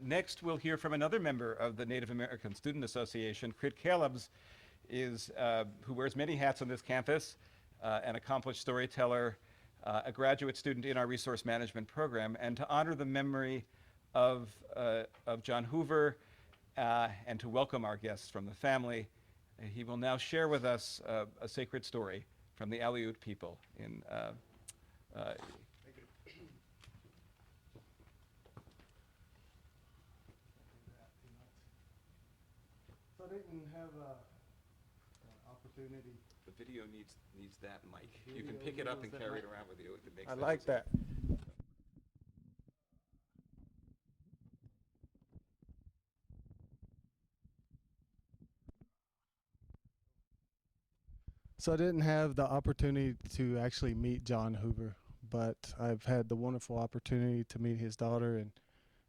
Next, we'll hear from another member of the Native American Student Association. Crit Calebs who wears many hats on this campus, an accomplished storyteller, a graduate student in our resource management program. And to honor the memory of John Hoover and to welcome our guests from the family, he will now share with us a sacred story from the Aleut people in So I didn't have an opportunity. The video needs that mic. You can pick it up and carry it around with you if it makes I sense. like that. So I didn't have the opportunity to actually meet John Hoover, but I've had the wonderful opportunity to meet his daughter and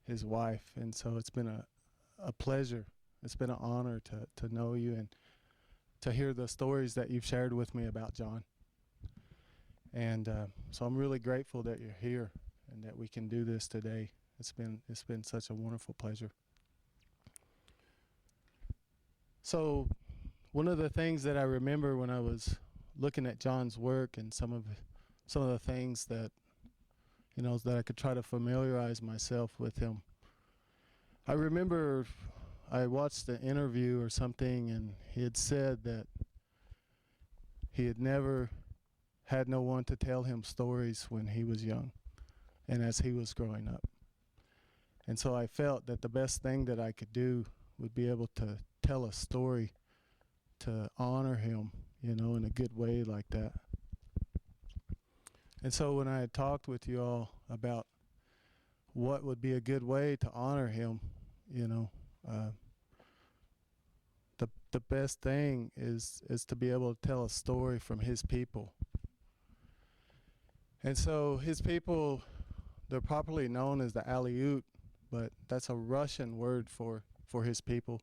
his wife, and so it's been a pleasure. It's been an honor to know you and to hear the stories that you've shared with me about John. And so I'm really grateful that you're here and that we can do this today. It's been such a wonderful pleasure. So one of the things that I remember when I was looking at John's work and some of the things that that I could try to familiarize myself with him. I remember I watched an interview or something, and he had said that he had never had no one to tell him stories when he was young and as he was growing up. And so I felt that the best thing that I could do would be able to tell a story to honor him, in a good way like that. And so when I had talked with you all about what would be a good way to honor him, the best thing is to be able to tell a story from his people. And so his people, they're properly known as the Aleut, but that's a Russian word for his people.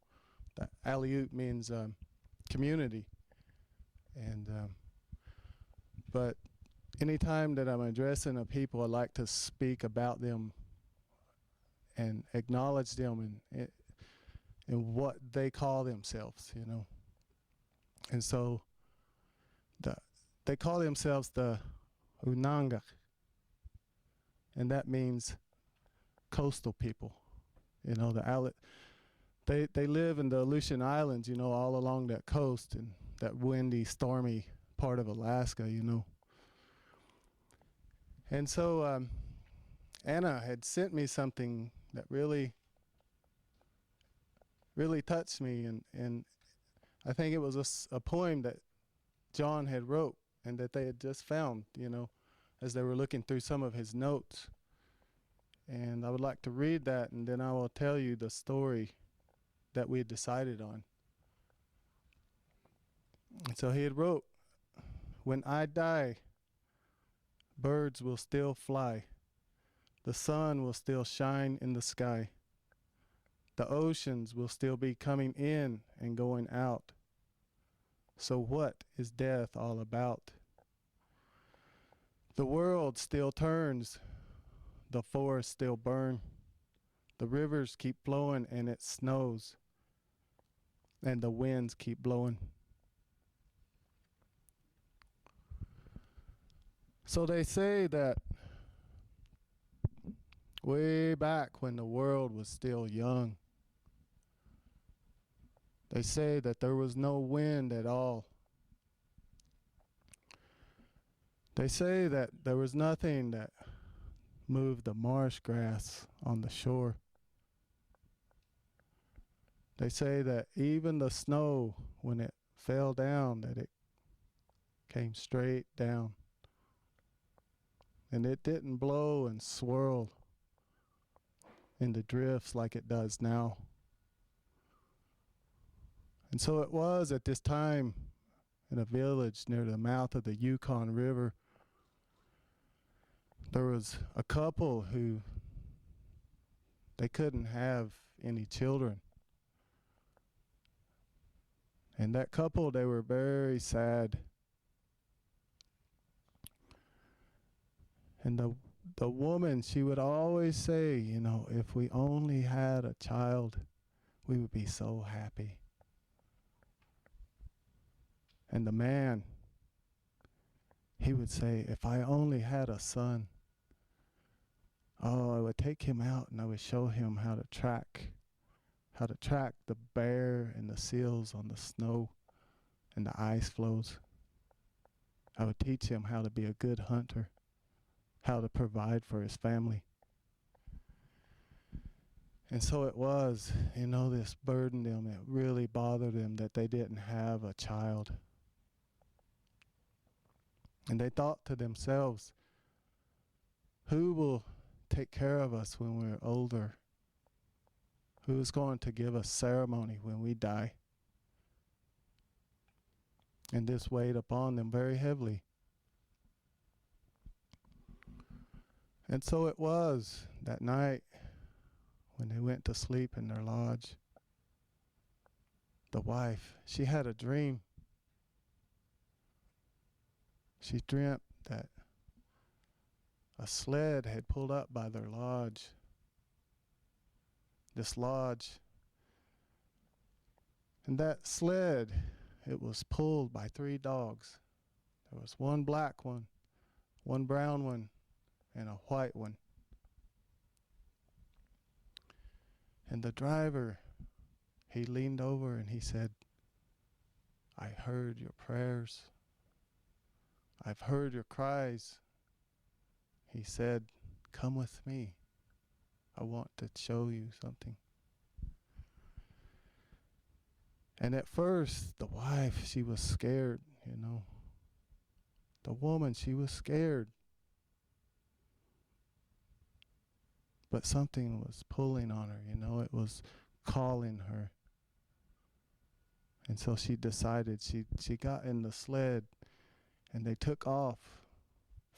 The Aleut means community. And but anytime that I'm addressing a people, I like to speak about them and acknowledge them and what they call themselves, And so they call themselves the Unagnan, and that means coastal people. The Aleut, they live in the Aleutian Islands, all along that coast and that windy, stormy part of Alaska, And so Anna had sent me something that really touched me, and I think it was a poem that John had wrote and that they had just found, as they were looking through some of his notes. And I would like to read that, and then I will tell you the story that we had decided on. And so he had wrote, "When I die, birds will still fly. The sun will still shine in the sky. The oceans will still be coming in and going out. So what is death all about? The world still turns, the forests still burn, the rivers keep flowing and it snows, and the winds keep blowing." So they say that way back when the world was still young, they say that there was no wind at all. They say that there was nothing that moved the marsh grass on the shore. They say that even the snow, when it fell down, that it came straight down. And it didn't blow and swirl in the drifts like it does now. And so it was at this time in a village near the mouth of the Yukon River. There was a couple who they couldn't have any children. And that couple, they were very sad. And the woman, she would always say, you know, if we only had a child, we would be so happy. And the man, he would say, if I only had a son, oh, I would take him out and I would show him how to track the bear and the seals on the snow and the ice floes. I would teach him how to be a good hunter, how to provide for his family. And so it was, you know, this burdened them. It really bothered them that they didn't have a child. And they thought to themselves, who will take care of us when we're older? Who is going to give us ceremony when we die? And this weighed upon them very heavily. And so it was that night when they went to sleep in their lodge. The wife, she had a dream. She dreamt that a sled had pulled up by their lodge. This lodge. And that sled, it was pulled by 3 dogs. There was one black one, one brown one, and a white one. And the driver, he leaned over and he said, I heard your prayers. I've heard your cries. He said, come with me. I want to show you something. And at first, the wife, she was scared, you know. The woman, she was scared. But something was pulling on her, you know. It was calling her. And so she decided, she got in the sled, and they took off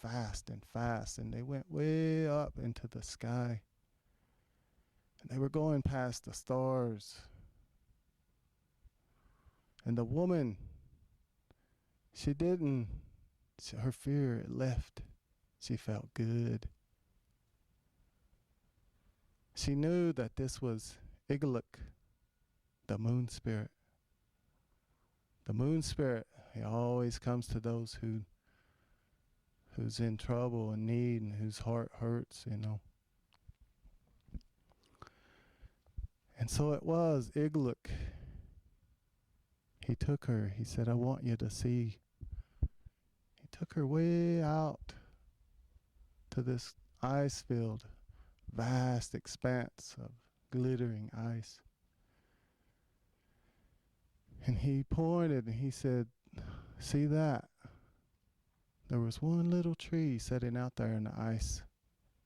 fast, and they went way up into the sky. And they were going past the stars. And the woman, her fear, it left. She felt good. She knew that this was Aleut, the moon spirit. The moon spirit, he always comes to those who's in trouble and need and whose heart hurts, you know. And so it was Aleut. He took her, he said, I want you to see. He took her way out to this ice field, vast expanse of glittering ice. And he pointed and he said, see that? There was one little tree sitting out there in the ice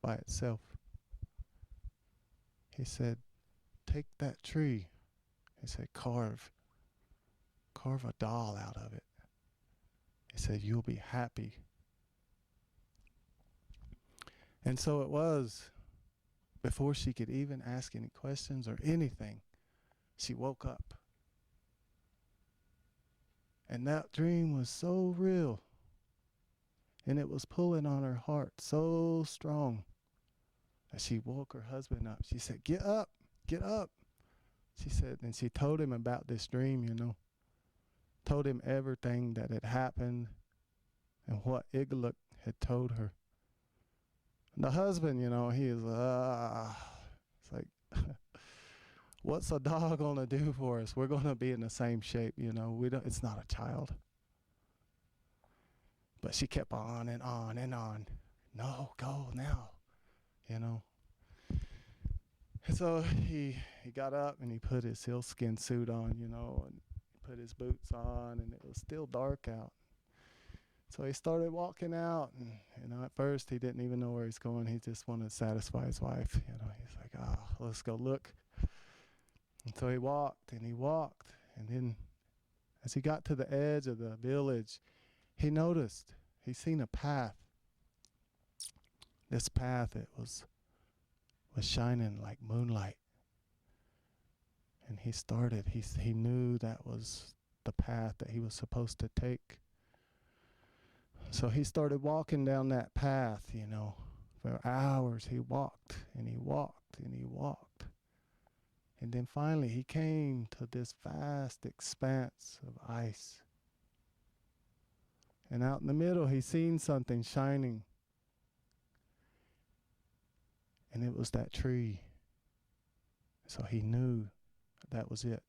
by itself. He said, take that tree. He said, carve a doll out of it. He said, you'll be happy. And so it was, before she could even ask any questions or anything, she woke up. And that dream was so real. And it was pulling on her heart so strong that she woke her husband up. She said, get up, get up. She said, and she told him about this dream, you know. Told him everything that had happened and what Aleut had told her. And the husband, you know, he is, it's like, what's a dog gonna do for us? We're gonna be in the same shape, you know. It's not a child. But she kept on and on and on. No, go now, you know. And so he got up and he put his sealskin suit on, you know, and put his boots on, and it was still dark out. So he started walking out, and, you know, at first he didn't even know where he's going. He just wanted to satisfy his wife. You know, he's like, let's go look. And so he walked, and then as he got to the edge of the village, he seen a path. This path, it was shining like moonlight. And he knew that was the path that he was supposed to take. So he started walking down that path, you know, For hours he walked and he walked and he walked. And then finally he came to this vast expanse of ice. And out in the middle he seen something shining. And it was that tree. So he knew that was it.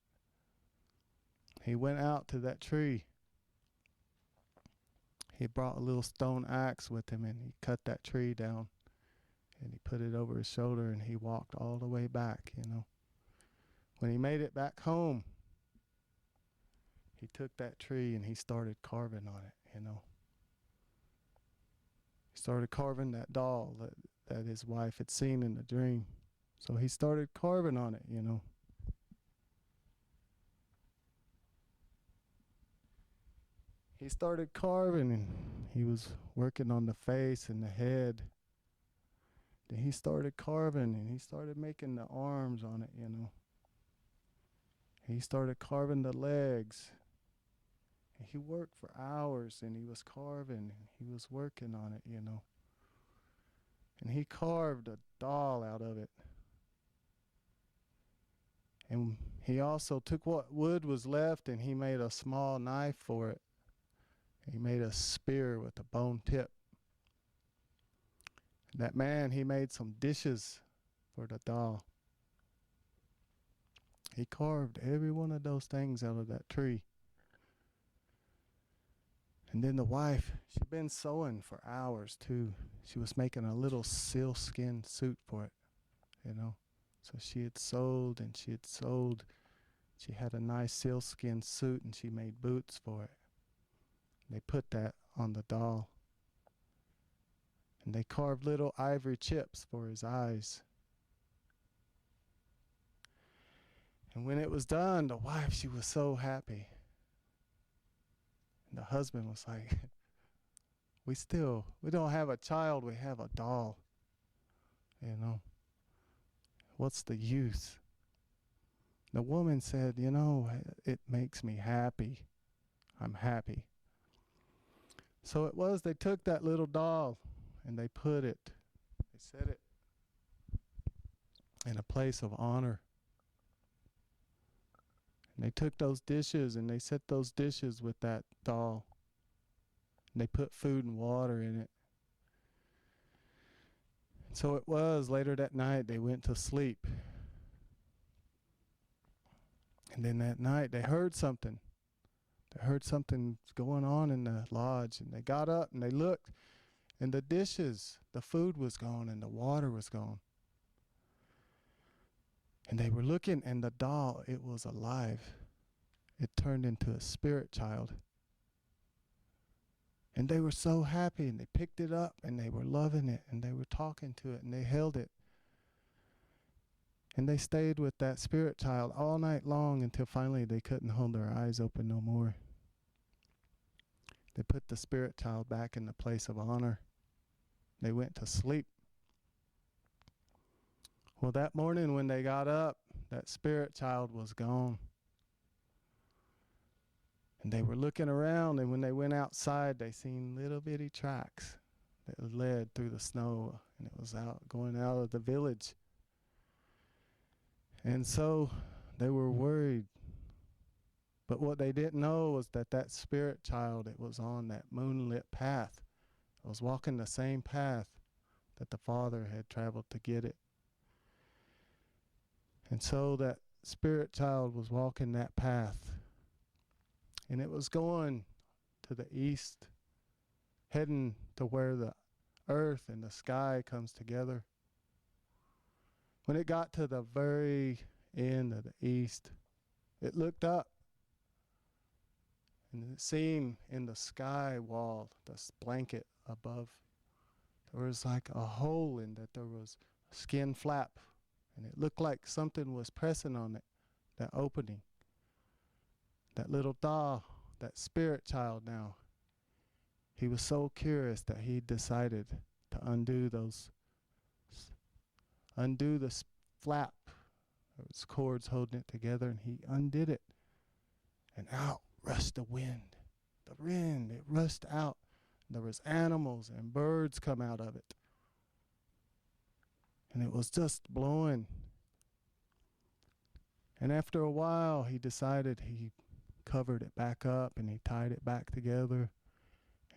He went out to that tree. He brought a little stone axe with him and he cut that tree down. And he put it over his shoulder and he walked all the way back, you know. When he made it back home, he took that tree and he started carving on it, you know. He started carving that doll that his wife had seen in the dream. So he started carving on it, you know. He started carving and he was working on the face and the head. Then he started carving and he started making the arms on it, you know. He started carving the legs. And he worked for hours and he was carving and he was working on it, you know. And he carved a doll out of it. And he also took what wood was left and he made a small knife for it. He made a spear with a bone tip. That man, he made some dishes for the doll. He carved every one of those things out of that tree. And then the wife, she'd been sewing for hours too. She was making a little sealskin suit for it, you know. So she had sewed and she had sewed. She had a nice sealskin suit and she made boots for it. They put that on the doll. And they carved little ivory chips for his eyes. And when it was done, the wife, she was so happy. And the husband was like, we don't have a child, we have a doll. You know, what's the use? The woman said, you know, it makes me happy. I'm happy. So it was, they took that little doll and they set it in a place of honor. And they took those dishes and they set those dishes with that doll. And they put food and water in it. And so it was, later that night they went to sleep. And then that night they heard something. They heard something going on in the lodge. And they got up and they looked. And the dishes, the food was gone and the water was gone. And they were looking and the doll, it was alive. It turned into a spirit child. And they were so happy and they picked it up and they were loving it and they were talking to it and they held it. And they stayed with that spirit child all night long until finally they couldn't hold their eyes open no more. They put the spirit child back in the place of honor. They went to sleep. Well, that morning when they got up, that spirit child was gone. And they were looking around, and when they went outside, they seen little bitty tracks that led through the snow, and it was going out of the village. And so they were worried. But what they didn't know was that spirit child, it was on that moonlit path. It was walking the same path that the father had traveled to get it. And so that spirit child was walking that path. And it was going to the east, heading to where the earth and the sky comes together. When it got to the very end of the east, it looked up and it seen in the sky wall, this blanket above, there was like a hole in that. There was a skin flap, and it looked like something was pressing on it, that opening. That little doll, that spirit child now, he was so curious that he decided to undo the flap. There was cords holding it together, and he undid it. And out rushed the wind. The wind, it rushed out. There was animals and birds come out of it. and it was just blowing. And after a while, he decided he covered it back up and he tied it back together.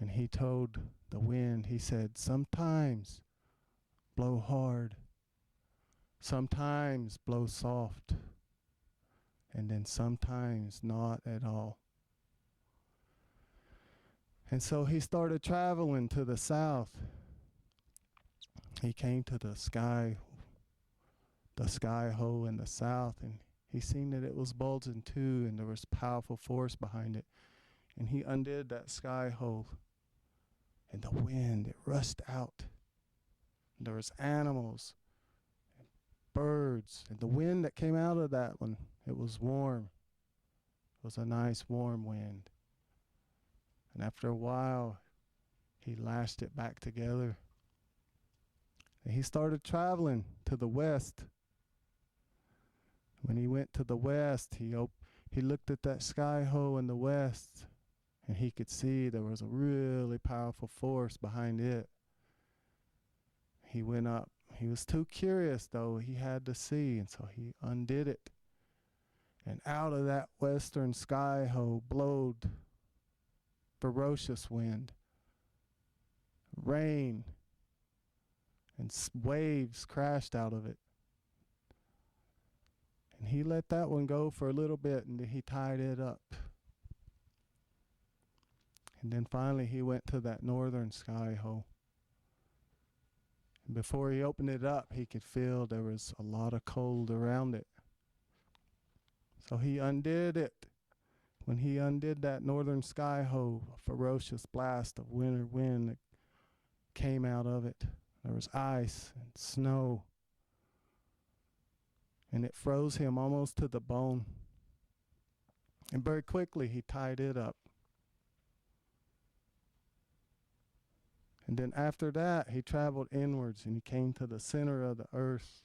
And he told the wind, he said, sometimes blow hard, sometimes blow soft, and then sometimes not at all. And so he started traveling to the south. He came to the sky hole in the south, and he seen that it was bulging too, and there was powerful force behind it. And he undid that sky hole, and the wind, it rushed out. And there was animals, and birds, and the wind that came out of that one, it was warm. It was a nice warm wind. And after a while, he lashed it back together. And he started traveling to the west. When he went to the west, he looked at that sky hole in the west, and he could see there was a really powerful force behind it. He went up. He was too curious, though. He had to see, and so he undid it. And out of that western sky hole blowed ferocious wind, rain, and waves crashed out of it. And he let that one go for a little bit, and then he tied it up. And then finally he went to that northern sky hole. And before he opened it up, he could feel there was a lot of cold around it. So he undid it. When he undid that northern sky hole, a ferocious blast of winter wind that came out of it. There was ice and snow, and it froze him almost to the bone. And very quickly he tied it up. And then after that, he traveled inwards, and he came to the center of the earth.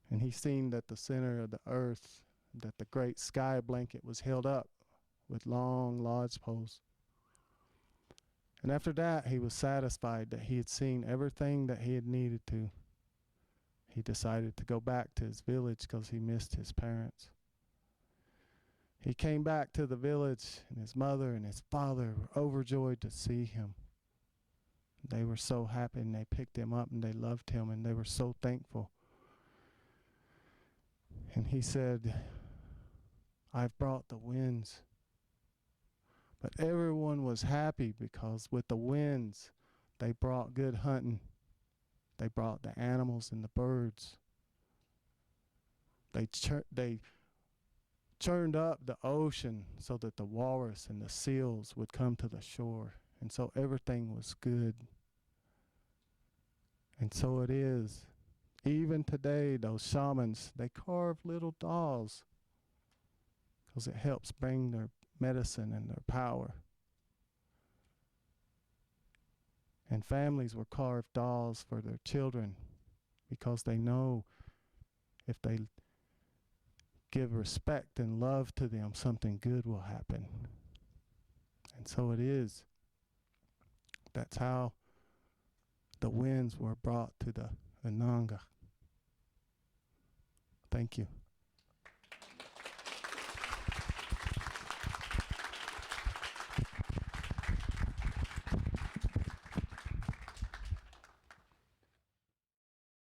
And he seen that the center of the earth, that the great sky blanket was held up with long lodge poles. And after that, he was satisfied that he had seen everything that he had needed to. He decided to go back to his village because he missed his parents. He came back to the village, and his mother and his father were overjoyed to see him. They were so happy, and they picked him up, and they loved him, and they were so thankful. And he said, I've brought the winds. But everyone was happy because with the winds, they brought good hunting. They brought the animals and the birds. They churned up the ocean so that the walrus and the seals would come to the shore. And so everything was good. And so it is. Even today, those shamans, they carve little dolls because it helps bring their medicine and their power. And families will carve dolls for their children because they know if they give respect and love to them, something good will happen. And so it is. That's how the winds were brought to the Unagnan. Thank you.